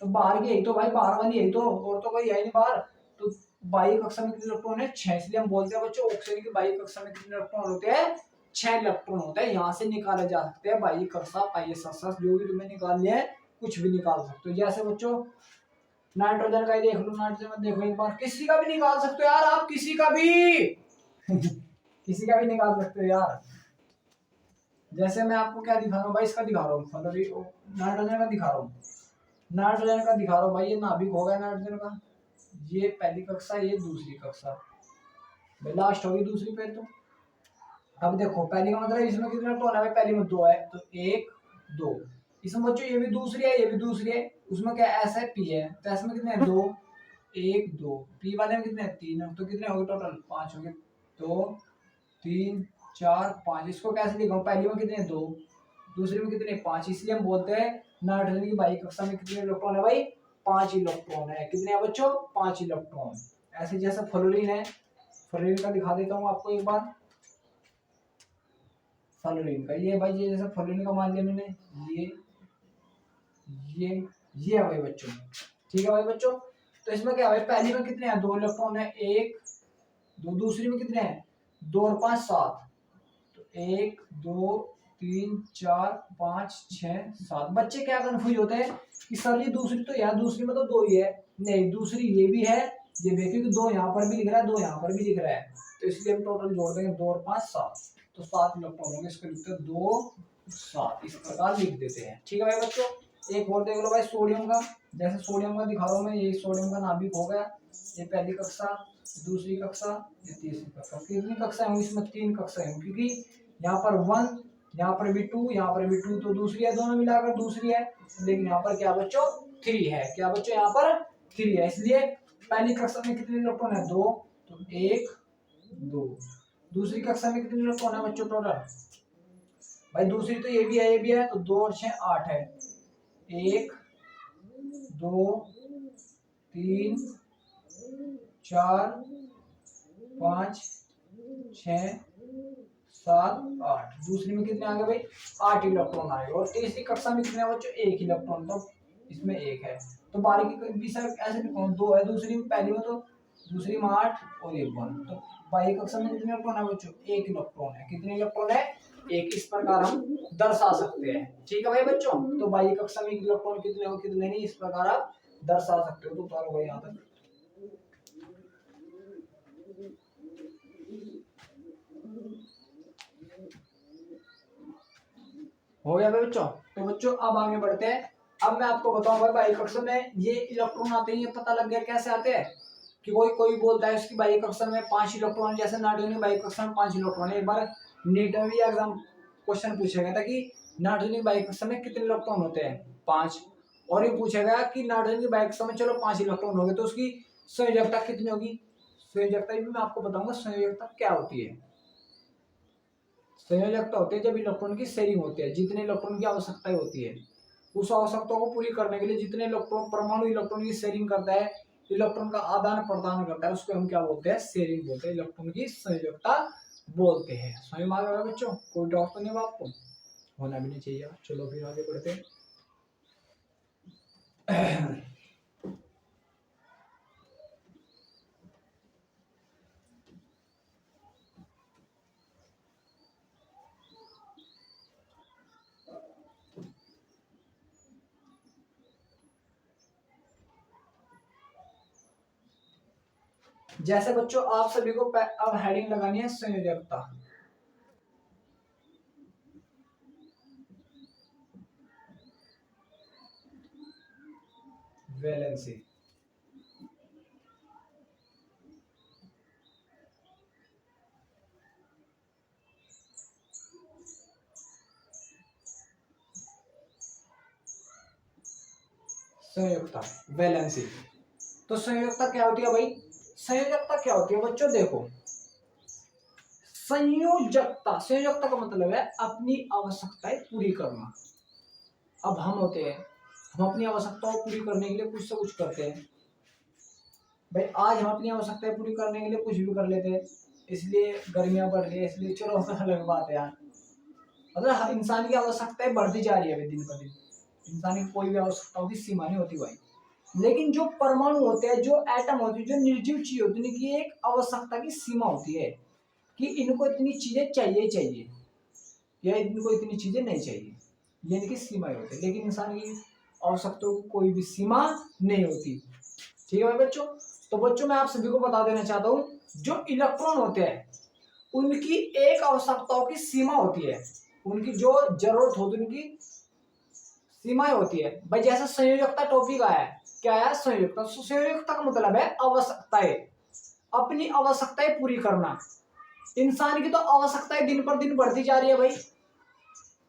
तो बाहर की यही तो भाई, बाहर वाली यही तो, और तो कोई है नहीं बाहर। तो बाह्य कक्षा में कितने इलेक्ट्रॉन है, 6। इसलिए हम बोलते हैं बच्चों, ऑक्सीजन की बाह्य कक्षा में कितने इलेक्ट्रॉन होते हैं, 6 इलेक्ट्रॉन होते हैं। यहाँ से निकाले जा सकते हैं बाह्य कक्षा, बाह्य कक्षा जो भी तुम्हें निकालने हैं, कुछ भी निकाल सकते हो। जैसे बच्चों नाइट्रोजन का ही देख लो, नाइट्रोजन में देखो एक बार, किसी का भी निकाल सकते हो यार आप, किसी का भी किसी का भी निकाल सकते हो यार। जैसे मैं आपको क्या दिखा रहा हूँ भाई, इसका दिखा रहा हूँ, मतलब नाइट्रोजन का दिखा रहा हूँ, नाइट्रोजन का दिखा रहा हूँ भाई। ये नाभिक हो गया नाइट्रोजन का, ये पहली कक्षा, ये दूसरी कक्षा, भाई लास्ट होगी दूसरी पे। तो अब देखो पहली का मतलब इसमें कितने इलेक्ट्रॉन है भाई, पहली में 2 है तो 1 2, इसमें बच्चों ये भी दूसरी है ये भी दूसरी है, उसमें क्या ऐसा है पी है, तो ऐसे में कितने हैं 2 1 2, पी वाले में कितने हैं 3, तो कितने हो गए टोटल 5 हो गए, 2 3 4 5। इसको कैसे लिखा, पहली में कितने 2, दूसरी में कितने 5, इसलिए हम बोलते हैं नाइट्रोजन की बाई कक्षा में कितने इलेक्ट्रॉन है भाई, 5 इलेक्ट्रॉन है। कितने हैं बच्चों, 5 इलेक्ट्रॉन। ऐसे जैसे फ्लोरीन है, फ्लोरीन का दिखा देता हूँ आपको एक बार। फ्लोरीन का ये भाई, ये जैसे फ्लोरीन का मान लिया मैंने, ये ये है भाई बच्चों, ठीक है भाई बच्चों। तो इसमें क्या है, पहली में कितने हैं 2 इलेक्ट्रॉन है 1 2, दूसरी में कितने हैं 2 और 5 7, तो 1 2 3 4 5 6 7। बच्चे क्या कंफ्यूज होते हैं कि सर जी दूसरी तो यार, दूसरी में तो 2 ही है, नहीं दूसरी ये भी है, ये देखिए कि 2 यहाँ पर भी लिख रहा है 2 यहाँ पर भी लिख रहा है, तो इसलिए हम टोटल जोड़ देंगे 2 और 5 7, तो 7 इलेक्ट्रॉन होंगे। इसको लिखते हैं 2 7, इस प्रकार लिख देते हैं, ठीक है भाई बच्चों। एक और देख लो भाई सोडियम का, जैसे सोडियम का दिखा रहा हूँ मैं, ये सोडियम का नाभिक हो गया, ये पहली कक्षा, दूसरी कक्षा, ये तीसरी कक्षा। कितनी कक्षाएं होंगी इसमें, 3 कक्षाएं होंगी, क्योंकि यहाँ पर 1, यहाँ पर भी 2, यहाँ पर भी 2, तो दूसरी है, दोनों मिलाकर दूसरी है, लेकिन यहाँ पर क्या बच्चों 3 है, क्या बच्चों यहाँ पर 3 है, इसलिए पहली कक्षा में कितने इलेक्ट्रॉन है 2, तो 1 2। दूसरी कक्षा में कितने इलेक्ट्रॉन है बच्चों टोटल, भाई दूसरी तो ये भी है ये भी है, तो 2 और 6 8 है, 1 2 3 4 5 6 7 8। दूसरी में कितने आ गए भाई 8 इलेक्ट्रॉन आए, और तीसरी कक्षा में कितने बच्चों 1 इलेक्ट्रॉन, तो इसमें 1 है, तो बाकी भी सर ऐसे लिखो 2 है दूसरी में, पहली में तो दूसरी में 8 और 1 1, तो बाई कक्षा में कितने इलेक्ट्रॉन है बच्चों 1 इलेक्ट्रॉन है। कितने इलेक्ट्रॉन है 1, इस प्रकार हम दर्शा सकते हैं, ठीक है भाई बच्चों। तो बाई कक्षा में इलेक्ट्रॉन कितने हो कितने नहीं, इस प्रकार आप दर्शा सकते हो। तो उतारो भाई यहाँ तक, हो गया भाई बच्चों। तो बच्चों अब आगे बढ़ते हैं, अब मैं आपको बताऊंगा बाई कक्षा में ये इलेक्ट्रॉन आते हैं, ये पता लग गया कैसे आते हैं, कि कोई बोलता है उसकी बाई कक्षा में 5 इलेक्ट्रॉन, जैसे नाइट्रोजन की बाई कक्षा में 5 इलेक्ट्रॉन है। एक बार नीट में भी एग्जाम क्वेश्चन पूछा गया था कि नाइट्रोजन की बाई कक्षा में कितने इलेक्ट्रॉन होते हैं 5, और ये पूछा गया कि नाइट्रोजन की बाई कक्षा में चलो 5 इलेक्ट्रॉन हो गए, तो उसकी संयोजकता कितनी होगी। संयोजकता भी मैं आपको बताऊंगा संयोजकता क्या होती है। संयोजकता होती है जब इलेक्ट्रॉन की शेयरिंग होती है, जितने इलेक्ट्रॉन की आवश्यकता होती है, उस आवश्यकता को पूरी करने के लिए जितने इलेक्ट्रॉन परमाणु इलेक्ट्रॉन की शेयरिंग करता है, इलेक्ट्रॉन का आदान प्रदान करता है, उसको हम क्या बोलते हैं शेयरिंग बोलते हैं, इलेक्ट्रॉन की संयोजकता बोलते हैं। समझ में आ गया बच्चों, कोई डाउट तो नहीं आपको, होना भी नहीं चाहिए। चलो फिर आगे बढ़ते हैं। जैसे बच्चों आप सभी को अब हेडिंग लगानी है संयोजकता, वैलेंसी। संयोजकता वैलेंसी, तो संयोजकता क्या होती है भाई, संयोजकता क्या होती है बच्चों, देखो संयोजकता, संयोजकता का मतलब है अपनी आवश्यकताएं पूरी करना। अब हम होते हैं, हम अपनी आवश्यकताओं को पूरी करने के लिए कुछ से कुछ करते हैं भाई। आज हम अपनी आवश्यकताएं पूरी करने के लिए कुछ भी कर लेते हैं, इसलिए गर्मियां बढ़ रही है, इसलिए चलो अलग बात है यार, मतलब इंसान की आवश्यकताएं बढ़ती जा रही है दिन ब दिन, इंसान की कोई भी आवश्यकताओं की सीमा नहीं होती भाई। लेकिन जो परमाणु होते हैं, जो एटम होती है, जो निर्जीव चीज होती है, इनकी एक आवश्यकता की सीमा होती है कि इनको इतनी चीजें चाहिए या इनको इतनी चीजें नहीं चाहिए, ये इनकी सीमाएं होती है। लेकिन इंसान की आवश्यकताओं की कोई भी सीमा नहीं होती, ठीक है भाई बच्चों। तो बच्चों मैं आप सभी को बता देना चाहता हूँ, जो इलेक्ट्रॉन होते हैं उनकी एक आवश्यकताओं की सीमा होती है, उनकी जो जरूरत होती है उनकी सीमाएं होती है भाई। जैसे संयोजकता टॉपिक आया है, क्या है, संयोजकता। संयोजकता का मतलब है आवश्यकताएं, अपनी आवश्यकताएं पूरी करना। इंसान की तो आवश्यकताएं दिन पर दिन बढ़ती जा रही है भाई,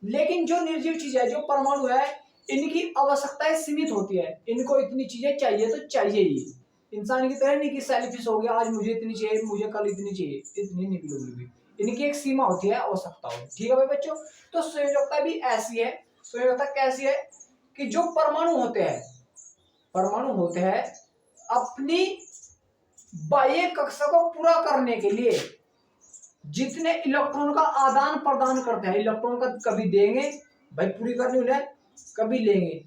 लेकिन जो निर्जीव चीज है, जो परमाणु है, इनकी आवश्यकताएं सीमित होती है। इनको इतनी चीजें चाहिए तो चाहिए ही। इंसान की तरह नहीं कि सेल्फिश हो गया, आज मुझे इतनी चाहिए, मुझे कल इतनी चाहिए, इतनी नहीं बिल्कुल भी। इनकी एक सीमा होती है आवश्यकताओं की। ठीक है भाई बच्चों, तो संयोजकता भी ऐसी है। संयोजकता कैसी है कि जो परमाणु होते हैं, परमाणु होते हैं अपनी बाह्य कक्षा को पूरा करने के लिए जितने इलेक्ट्रॉन का आदान प्रदान करते हैं, इलेक्ट्रॉन का कभी देंगे भाई पूरी करनी उन्हें, कभी लेंगे।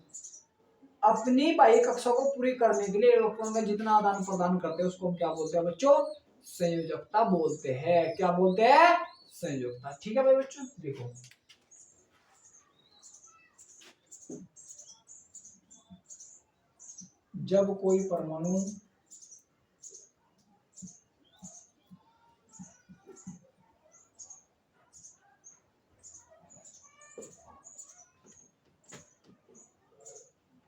अपनी बाह्य कक्षा को पूरी करने के लिए इलेक्ट्रॉन का जितना आदान प्रदान करते हैं उसको हम क्या बोलते हैं बच्चों, संयोजकता बोलते हैं। क्या बोलते हैं, संयोजकता। ठीक है भाई बच्चों, देखो जब कोई परमाणु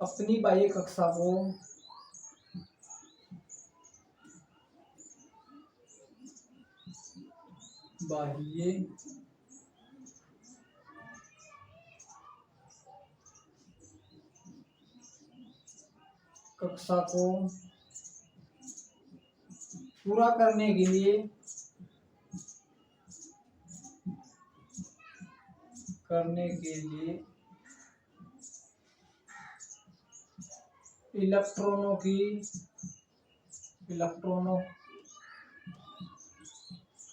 अपनी बाह्य कक्षा को बाह्य कक्षा को पूरा करने के लिए इलेक्ट्रॉनों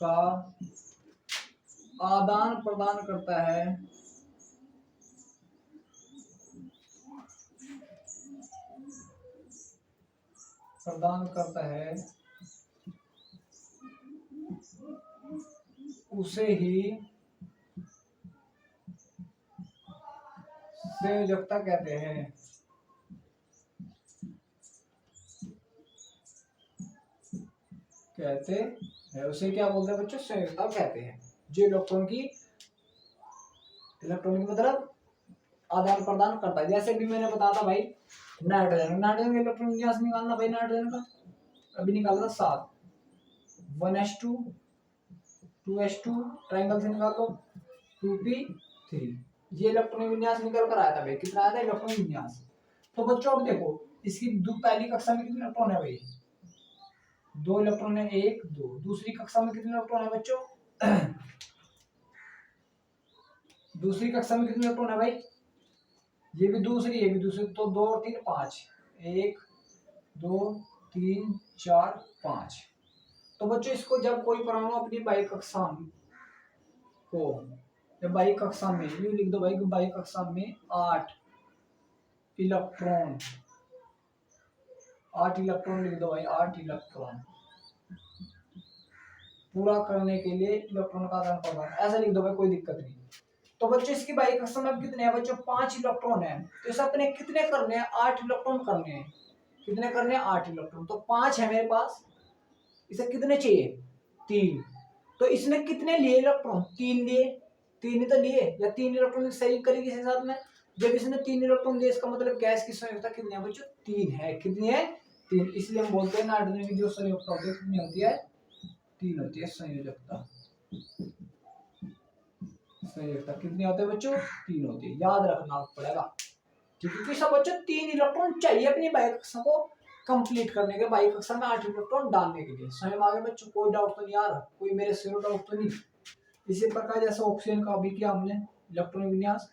का आदान प्रदान करता है, उसे ही संयोजकता कहते हैं। उसे क्या बोलते हैं बच्चों, संयोजकता कहते हैं। जो इलेक्ट्रॉन की मतलब आदान प्रदान करता है। जैसे भी मैंने बताया था भाई, नाइट्रोजन का इलेक्ट्रॉन विन्यास निकालना भाई, नाइट्रोजन का अभी निकाल रहा 7, 1s2 2s2 ट्रायंगल से निकाल लो 2p3, ये इलेक्ट्रॉन विन्यास निकल कर आया था भाई। कितना आया था इलेक्ट्रॉन विन्यास। तो बच्चों अब देखो इसकी पहली कक्षा में कितने इलेक्ट्रॉन है भाई, 2 इलेक्ट्रॉन है, 1 2। दूसरी कक्षा में कितने इलेक्ट्रॉन है बच्चों, दूसरी कक्षा में कितने इलेक्ट्रॉन है भाई, ये भी दूसरी, ये भी दूसरी, तो 2 और 3 5, 1 2 3 4 5। तो बच्चों इसको जब कोई परमाणु अपनी बाह्य कक्षा को, जब बाह्य कक्षा में यूं लिख दो भाई, बाह्य कक्षा में 8 इलेक्ट्रॉन लिख दो भाई, 8 इलेक्ट्रॉन पूरा करने के लिए इलेक्ट्रॉन का आदान प्रदान, ऐसा लिख दो भाई, कोई दिक्कत नहीं। तो बच्चों इसकी बाह्य कक्षा में कितने हैं बच्चों, 5 इलेक्ट्रॉन है। तो इसे अपने कितने करने हैं, 8 इलेक्ट्रॉन करने हैं। कितने करने हैं, 8 इलेक्ट्रॉन। तो 5 है मेरे पास, इसे कितने चाहिए, 3। तो इसने कितने लिए इलेक्ट्रॉन, 3 लिए, 3 ही तो लिए, या 3 इलेक्ट्रॉन सही करेगी इसके साथ में। जब इसने 3 इलेक्ट्रॉन लिए, इसका मतलब गैस की संयोजकता कितनी है बच्चों, 3 है। कितनी है, 3। इसलिए हम बोलते हैं नाइट्रोजन की जो संयोजकता होती है कितनी होती है, 3 होती है संयोजकता। संयोजकता कितनी होती है बच्चों, 3 होती है, याद रखना पड़ेगा। क्योंकि सब बच्चों 3 इलेक्ट्रॉन चाहिए अपनी बाह्य कक्षा को कंप्लीट करने के, बाह्य कक्षा में 8 इलेक्ट्रॉन डालने के लिए। समझ में आ गया बच्चों, कोई डाउट तो नहीं आ रहा, कोई मेरे सिर डाउट तो नहीं। इसी प्रकार जैसे ऑक्सीजन का अभी किया हमने इलेक्ट्रॉन विन्यास,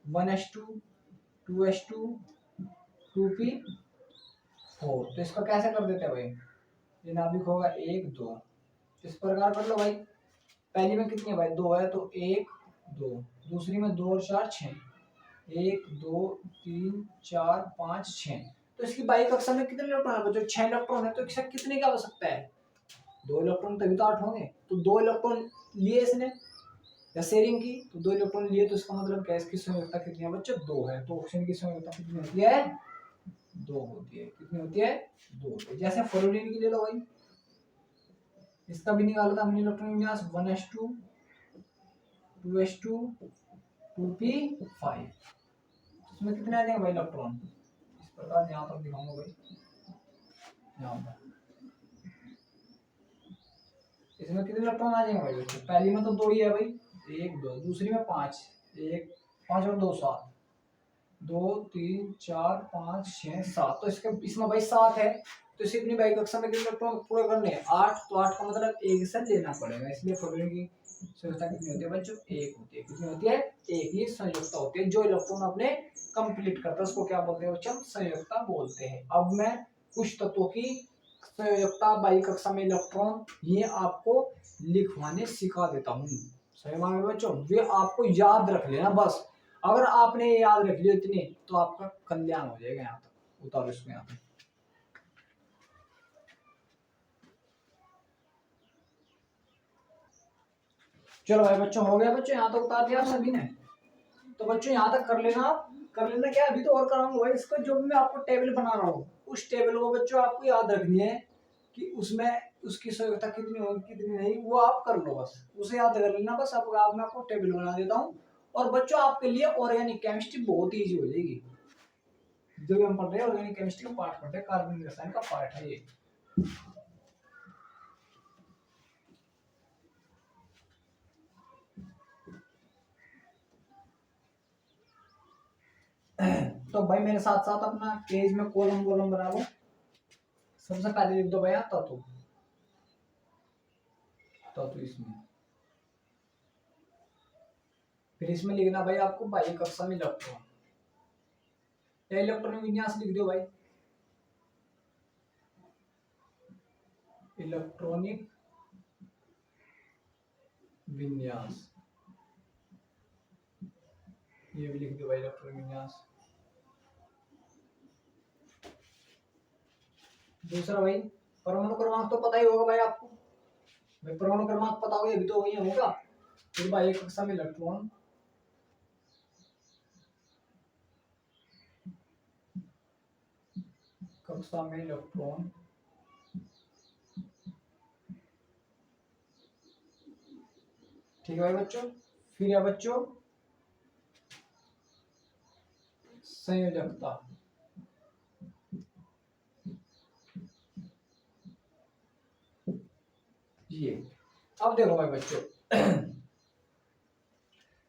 1s2 2s2 2p4। तो इसका कैसे कर देते हैं भाई, ये नाभिक होगा 1 2, इस प्रकार कर लो भाई। पहली में कितनी है भाई, 2 है, तो 1 2। दूसरी में 2 और 4 6, 1 2 3 4 5 6। तो इसकी बाह्य कक्षा में कितने इलेक्ट्रॉन है बच्चों, 6 इलेक्ट्रॉन है। तो इसका कितने की आवश्यकता है, 2 इलेक्ट्रॉन, तभी तो 8 होंगे। तो 2 इलेक्ट्रॉन लिए इसने या शेयरिंग की, तो 2 इलेक्ट्रॉन लिए, तो इसका मतलब गैस की संयोजकता कितनी है बच्चों, 2 है। तो ऑक्सीजन की संयोजकता कितनी होती है, 2 होती है। कितनी होती है, 2 होती है। जैसे फ्लोरीन की ले लो भाई, इसका भी निकाला था हमने इलेक्ट्रॉन विन्यास, 1s2 2s2 2p5। इसमें कितने आ जाएंगे भाई इलेक्ट्रॉन, इस प्रकार यहाँ पर दिखाऊंगा भाई। इसमें कितने इलेक्ट्रॉन आ जाएंगे भाई बच्चों? पहली में तो 2 ही है भाई, 1 2, दूसरी में 5, 1 5 और 2 7, 2 3 4 5 6 7, तो इसके इसमें भाई 7 है, तो इसे अपनी बाई कक्षा में कितने इलेक्ट्रॉन पूरे करने हैं? 8, तो 8 का मतलब 1 से लेना पड़ेगा, इसलिए प्रोटॉन की संयोजकता कितनी होती है बच्चों? 1 होती है। कितनी होती है? 1 ही संयोजकता होती है। जो इलेक्ट्रॉन अपने कंप्लीट करता है उसको क्या बोलते हैं बच्चों? हम संयोजकता बोलते हैं। अब मैं कुछ तत्वों की संयोजकता बाई कक्षा में इलेक्ट्रॉन ये आपको लिखवाने सिखा देता हूँ। सही मान लो बच्चों, वे आपको याद रख लेना बस। अगर आपने याद रख लिया इतने तो आपका कल्याण हो जाएगा। यहाँ तक उतारो इसको यहाँ पे। चलो भाई बच्चों, हो गया बच्चों, यहाँ तक उतार दिया सभी ने। तो बच्चों यहाँ तक कर लेना आप। कर लेना क्या, अभी तो और कराऊंगा भाई इसको। जो भी मैं आपको टेबल बना रहा हूँ उस टेबल को बच्चों आपको याद रखनी है कि उसमें उसकी संयोजकता कितनी होगी कितनी नहीं, वो आप कर लो बस, उसे याद कर लेना बस। अब मैं आपको टेबल बना देता हूँ और बच्चों आपके लिए ऑर्गेनिक केमिस्ट्री बहुत ईजी हो जाएगी। जो भी हम पढ़ रहे हैं ऑर्गेनिक केमिस्ट्री का पार्ट पढ़ते हैं, कार्बनिक रसायन का पार्ट है ये। तो भाई मेरे साथ साथ अपना पेज में कॉलम कॉलम बना लो। सबसे पहले लिख दो भैया तत्व। तत्व इसमें, फिर इसमें लिखना भाई आपको बाह्य कक्षा में इलेक्ट्रॉन या इलेक्ट्रॉनिक विन्यास लिख दो भाई। इलेक्ट्रॉनिक विन्यास ये भी लिख दो भाई, इलेक्ट्रॉनिक विन्यास। दूसरा भाई परमाणु क्रमांक तो पता ही होगा भाई आपको। भाई परमाणु क्रमांक पता होगा, अभी तो वही होगा। फिर बाह्य कक्षा में इलेक्ट्रॉन, कक्षा में इलेक्ट्रॉन, ठीक है भाई बच्चों। फिर है बच्चों संयोजकता। ये अब देखो भाई बच्चों,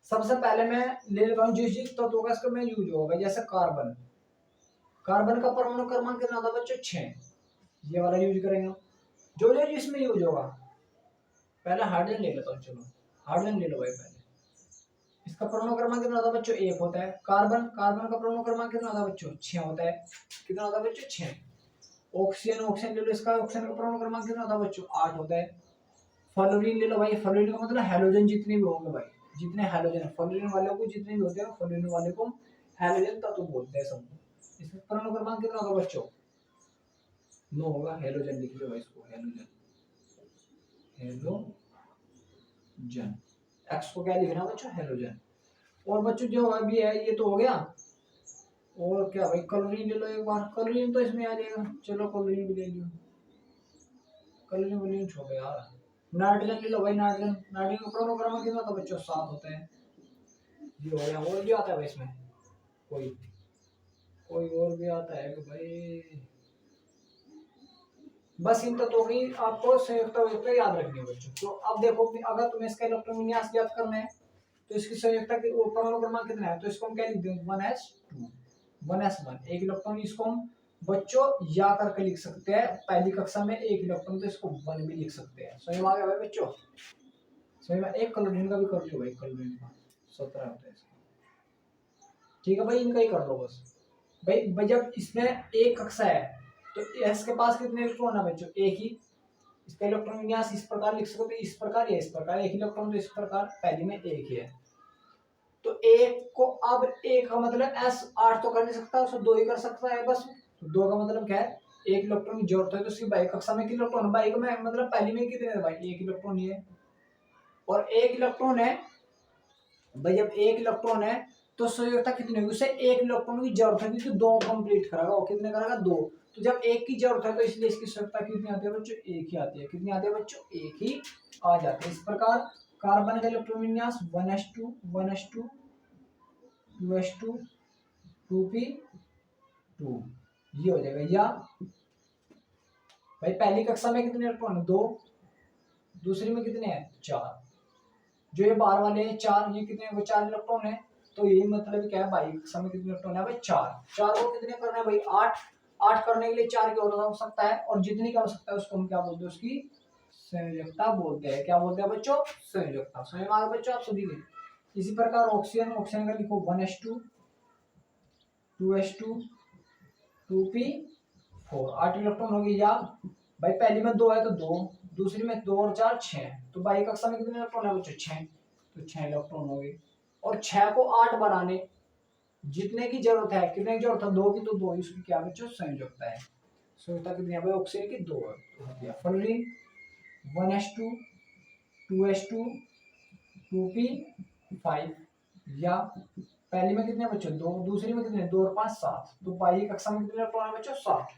सबसे पहले मैं ले लेता हूँ जिस जिस तत्व का इसका में यूज होगा, जैसे कार्बन। कार्बन का परमाणु क्रमांक कितना था बच्चों? 6। ये वाला यूज करेंगे। जो जो इसमें यूज होगा, पहले हाइड्रोजन ले लेता हूँ। चलो हाइड्रोजन ले लो भाई पहले। इसका परमाणु क्रमांक कितना होता है बच्चों? 1 होता है। कार्बन, कार्बन का परमाणु क्रमांक कितना होता है बच्चों? 6 होता है। कितना होता है बच्चों? 6। ऑक्सीजन, ऑक्सीजन ले लो, इसका ऑक्सीजन का परमाणु क्रमांक कितना होता है बच्चों? 8 होता है। फ्लोरीन ले लो भाई, फ्लोरीन का मतलब हैलोजन जितने भी होंगे भाई, जितने हैलोजन है फ्लोरीन वाले को, जितने भी होते हैं फ्लोरीन वाले को हैलोजन तत्व बोलते हैं सब। इसका परमाणु क्रमांक कितना होगा बच्चों? 9 होगा। हैलोजन लिख लो भाई इसको, हैलोजन, हैलोजन। एक्स को क्या लिखना बच्चों? हैलोजन। और बच्चों जो अभी है ये तो हो गया। और क्या भाई, क्लोरीन ले लो एक बार। क्लोरीन तो इसमें आ जाएगा, चलो क्लोरीन भी ले लियो। क्लोरीन वोलीन छोड़ो यार। नाइट्रोजन ले लो भाई, नाइट्रोजन, नाइट्रोजन का परमाणु क्रमांक कितना होता है बच्चों? 7 होता है। ये हो गया। और भी आता है भाई इसमें कोई, कोई और भी आता है कि भाई? बस इन तत्वों की आपको संयुक्त याद रखनी है बच्चों। तो अब देखो, अगर तुम्हें इसका इलेक्ट्रॉन विन्यास याद करना है तो इसकी संयुक्ता के परमाणु क्रमांक कितना है, तो इसको हम क्या लिख देंगे? 1s2, 1s1, एक इलेक्ट्रॉन। इसको हम बच्चों या करके लिख सकते हैं पहली कक्षा में एक इलेक्ट्रॉन, तो इसको 1 भी लिख सकते हैं। समझ में आ गया भाई बच्चों? समझ में? एक क्लोरीन का भी कर लो भाई, क्लोरीन का 17 होता है इसका। ठीक है भाई, इनका ही कर लो बस। भाई जब इसमें एक कक्षा है तो एस के पास कितने इलेक्ट्रॉन है बच्चों? एक ही। इसका इलेक्ट्रॉन विन्यास इस प्रकार लिख सकते हो, इस प्रकार या इस प्रकार। एक इलेक्ट्रॉन तो इस प्रकार, पहली में एक ही है। तो एक को अब एक का मतलब एस 8 तो कर नहीं सकता, उसको 2 ही कर सकता है बस। तो 2 का मतलब क्या है? एक इलेक्ट्रॉन की जरूरत है, तो उसकी बाई कक्षा में कितने इलेक्ट्रॉन? बाई में मतलब पहली में कितने है भाई? एक इलेक्ट्रॉन ही है। और एक इलेक्ट्रॉन है भाई, जब एक इलेक्ट्रॉन है तो संयोजकता कितनी होगी? उसे एक इलेक्ट्रॉन की जरूरत है क्योंकि 2 कंप्लीट करेगा। और कितने करेगा? 2। तो जब एक की जरूरत है तो इसलिए इसकी संयोजकता कितनी आती है बच्चों? एक ही आती है। कितनी आती है बच्चों? एक ही आ जाती है। इस प्रकार कार्बन का इलेक्ट्रॉन विन्यास 1s2, 1s2, 2s2, 2p2 ये हो जाएगा। या भाई पहली कक्षा में कितने इलेक्ट्रॉन है? 2। दूसरी में कितने हैं 4। जो ये बाहर वाले हैं 4, ये कितने वो 4 इलेक्ट्रॉन है। तो यही मतलब क्या है बाई कक्षा में कितने इलेक्ट्रॉन है भाई 4। 4 को कितने करना है भाई 8। 8 करने के लिए 4 की और हो सकता है, और जितनी का हो सकता है उसको हम क्या बोलते हैं, उसकी संयोजकता बोलते हैं। क्या बोलते हैं बच्चों, संयोजकता। समझ में आ गया बच्चों आप सभी के। इसी प्रकार ऑक्सीजन, ऑक्सीजन का लिखो 1s2 2s2 2p4, 8 इलेक्ट्रॉन हो गई। या भाई पहली में 2 है तो 2, दूसरी में 2 और 4 6, तो बाई कक्षा में कितने इलेक्ट्रॉन है बच्चों 6, तो 6 इलेक्ट्रॉन हो गए। और 6 को 8 बनाने जितने की जरूरत है, कितने की जरूरत है 2 की, तो 2 इसकी क्या बच्चों संयोजकता है। संयोजकता कितनी है भाई ऑक्सीजन की 2 है। तो हो गया फ्लोरीन 1s2 2s2 2p5। या पहली में कितने बच्चों 2, दूसरी में कितने 2 और 5 7, तो बाह्य कक्षा में कितने इलेक्ट्रॉन है बच्चों 7।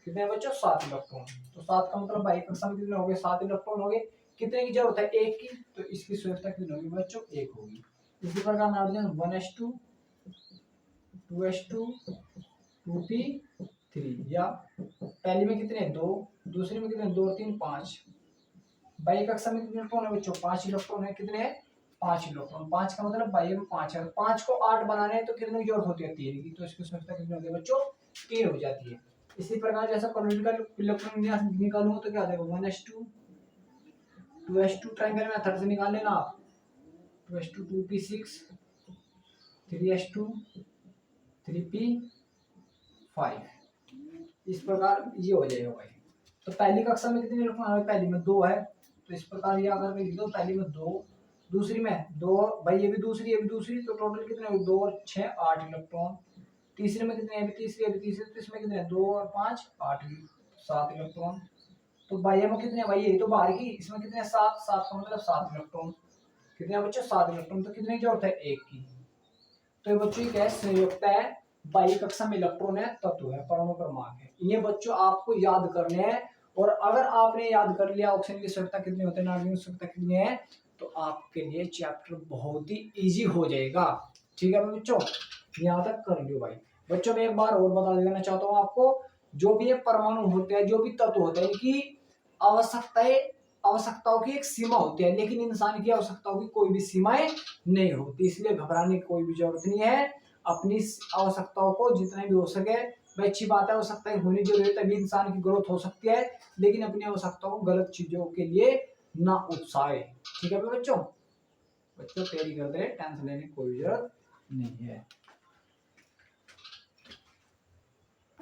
कितने बच्चों 7 इलेक्ट्रॉन। तो 7 का मतलब बाह्य कक्षा में कितने हो गए 7 इलेक्ट्रॉन हो गए। कितने की जरूरत है 1 की, तो इसकी संयोजकता कितनी होगी बच्चों 1 होगी। इसी प्रकार नाइट्रोजन 1s2 2s2 2p3। या पहली में कितने 2, दूसरी में कितने 2 3 5, बाह्य कक्षा में कितने इलेक्ट्रॉन है बच्चों 5 इलेक्ट्रॉन है। कितने हैं 5 इलेक्ट्रॉन। 5 का मतलब बाह्य में 5 है। 5 को 8 बनाने हैं तो कितने की जरूरत होती है 3 की, तो इसकी संख्या कितनी होती है बच्चों 3 हो जाती है। इसी प्रकार जैसा क्लोरीन का इलेक्ट्रॉन निकालूंगा तो क्या आ जाएगा 1s2 2s2 ट्रायंगल मेथड से निकाल लेना आप। 2s2 2p6 3s2 3p5, इस प्रकार ये हो जाएगा भाई। तो पहली कक्षा में कितने इलेक्ट्रॉन है, पहली में 2 है, तो इस प्रकार ये अगर मैं लिख दो पहली में 2, दूसरी में 2 भाई ये भी दूसरी, ये भी दूसरी, तो टोटल कितने हो 2 और 6 8 इलेक्ट्रॉन। तीसरे में कितने, अभी तीसरी, अभी तीसरी, तो इसमें कितने 2 और 5 8 7 इलेक्ट्रॉन। तो बाह्य में कितने भाई यही तो बाहर की, इसमें कितने 7, 7 का मतलब 7 इलेक्ट्रॉन। कितने बच्चों 7 इलेक्ट्रॉन। तो कितने की जरूरत है 1 की। तो ये बच्चों क्या है संयोजकता है, बाह्य कक्षा में इलेक्ट्रॉन है, तत्व है, परमाणु क्रमांक है। ये बच्चों आपको याद करने हैं। और अगर आपने याद कर लिया ऑक्सीजन की संयोजकता कितनी होती है, नाइट्रोजन की संयोजकता कितनी है, तो आपके लिए चैप्टर बहुत ही इजी हो जाएगा। ठीक है बच्चों, यहाँ तक कर लियो भाई। बच्चों मैं एक बार और बता देना चाहता हूँ आपको, जो भी ये परमाणु होते हैं, जो भी तत्व होते हैं, इनकी आवश्यकताओं की एक सीमा होती है, लेकिन इंसान की आवश्यकताओं की कोई भी सीमाएं नहीं होती। इसलिए घबराने की कोई भी जरूरत नहीं है। अपनी आवश्यकताओं को जितना भी हो सके, भाई अच्छी बात है आवश्यकताएं होनी जरूरी है, तभी इंसान की ग्रोथ हो सकती है, लेकिन अपनी आवश्यकताओं को गलत चीजों के लिए ना उकसाए। ठीक है बच्चों, बच्चों तैयारी करते रहे, टेंशन लेने की कोई जरूरत नहीं है।